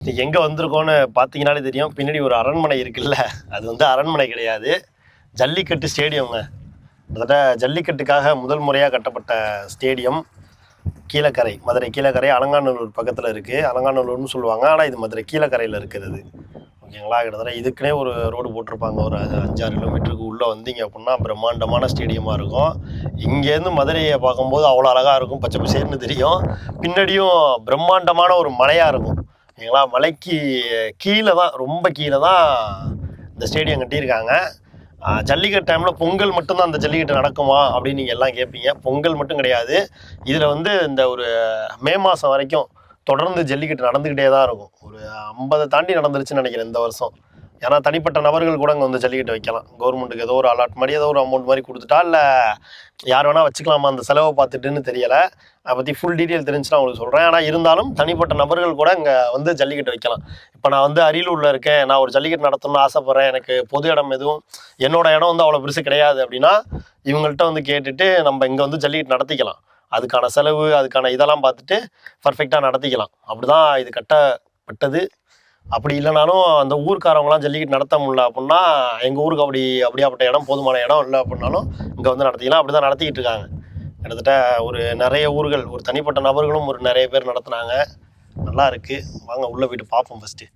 எங்கே வந்திருக்கோன்னு பார்த்தீங்கனாலே தெரியும். பின்னாடி ஒரு அரண்மனை இருக்குல்ல, அது வந்து அரண்மனை கிடையாது, ஜல்லிக்கட்டு ஸ்டேடியம்ங்க. கிட்டத்தட்ட ஜல்லிக்கட்டுக்காக முதல் முறையாக கட்டப்பட்ட ஸ்டேடியம். கீழக்கரை, மதுரை கீழக்கரை, அலங்காநல்லூர் பக்கத்தில் இருக்குது. அலங்காநல்லூர்னு சொல்லுவாங்க, ஆனால் இது மதுரை கீழக்கரையில் இருக்கிறது. ஓகேங்களா? கிட்டத்தட்ட இதுக்குன்னே ஒரு ரோடு போட்டிருப்பாங்க. ஒரு 5-6 கிலோமீட்டருக்கு உள்ளே வந்தீங்க அப்படின்னா பிரம்மாண்டமான ஸ்டேடியமாக இருக்கும். இங்கேருந்து மதுரையை பார்க்கும்போது அவ்வளோ அழகாக இருக்கும், பச்சை பசேர்னு தெரியும். பின்னாடியும் பிரம்மாண்டமான ஒரு மலையாக இருக்கும். ஓகேங்களா? மலைக்கு கீழே தான், ரொம்ப கீழே தான் இந்த ஸ்டேடியம் கட்டியிருக்காங்க. ஜல்லிக்கட்டு டைமில் பொங்கல் மட்டும்தான் அந்த ஜல்லிக்கட்டு நடக்குமா அப்படின்னு நீங்கள் எல்லாம் கேட்பீங்க. பொங்கல் மட்டும் கிடையாது, இதில் வந்து இந்த ஒரு மே மாதம் வரைக்கும் தொடர்ந்து ஜல்லிக்கட்டு நடந்துக்கிட்டே தான் இருக்கும். ஒரு 50 தாண்டி நடந்துருச்சுன்னு நினைக்கிறேன் இந்த வருஷம். ஏன்னா தனிப்பட்ட நபர்கள் கூட அங்கே வந்து ஜல்லிக்கட்டு வைக்கலாம். கவர்மெண்ட்டுக்கு ஏதோ ஒரு அலாட் மாதிரி ஏதோ ஒரு அமௌண்ட் மாதிரி கொடுத்துட்டா, இல்லை யார் வேணால் வச்சுக்கலாமா அந்த செலவை பார்த்துட்டுன்னு தெரியலை. அதை பற்றி ஃபுல் டீட்டெயில் தெரிஞ்சுன்னா உங்களுக்கு சொல்கிறேன். ஆனால் இருந்தாலும் தனிப்பட்ட நபர்கள் கூட இங்கே வந்து ஜல்லிக்கட்டு வைக்கலாம். இப்போ நான் வந்து அரியலூரில் இருக்கேன், நான் ஒரு ஜல்லிக்கட்டு நடத்தணும்னு ஆசைப்பட்றேன், எனக்கு பொது இடம் எதுவும் என்னோடய இடம் வந்து அவ்வளோ பெருசு கிடையாது அப்படின்னா, இவங்கள்ட்ட வந்து கேட்டுட்டு நம்ம இங்கே வந்து ஜல்லிக்கட்டு நடத்திக்கலாம். அதுக்கான செலவு, அதுக்கான இதெல்லாம் பார்த்துட்டு பர்ஃபெக்டாக நடத்திக்கலாம். அப்படி தான் இது கட்டப்பட்டது. அப்படி இல்லைனாலும் அந்த ஊருக்காரவங்களாம் ஜல்லிக்கட்டு நடத்த முடியல அப்படின்னா, எங்கள் ஊருக்கு அப்படியாப்பட்ட இடம், போதுமான இடம் இல்லை அப்படின்னாலும் இங்கே வந்து நடத்திக்கலாம். அப்படி தான் நடத்திக்கிட்டு இருக்காங்க. கிட்டத்தட்ட ஒரு நிறைய ஊர்கள், ஒரு தனிப்பட்ட நபர்களும் ஒரு நிறைய பேர் நடத்துனாங்க. நல்லா இருக்குது. வாங்க உள்ளே போய்ட்டு பார்ப்போம் ஃபஸ்ட்டு.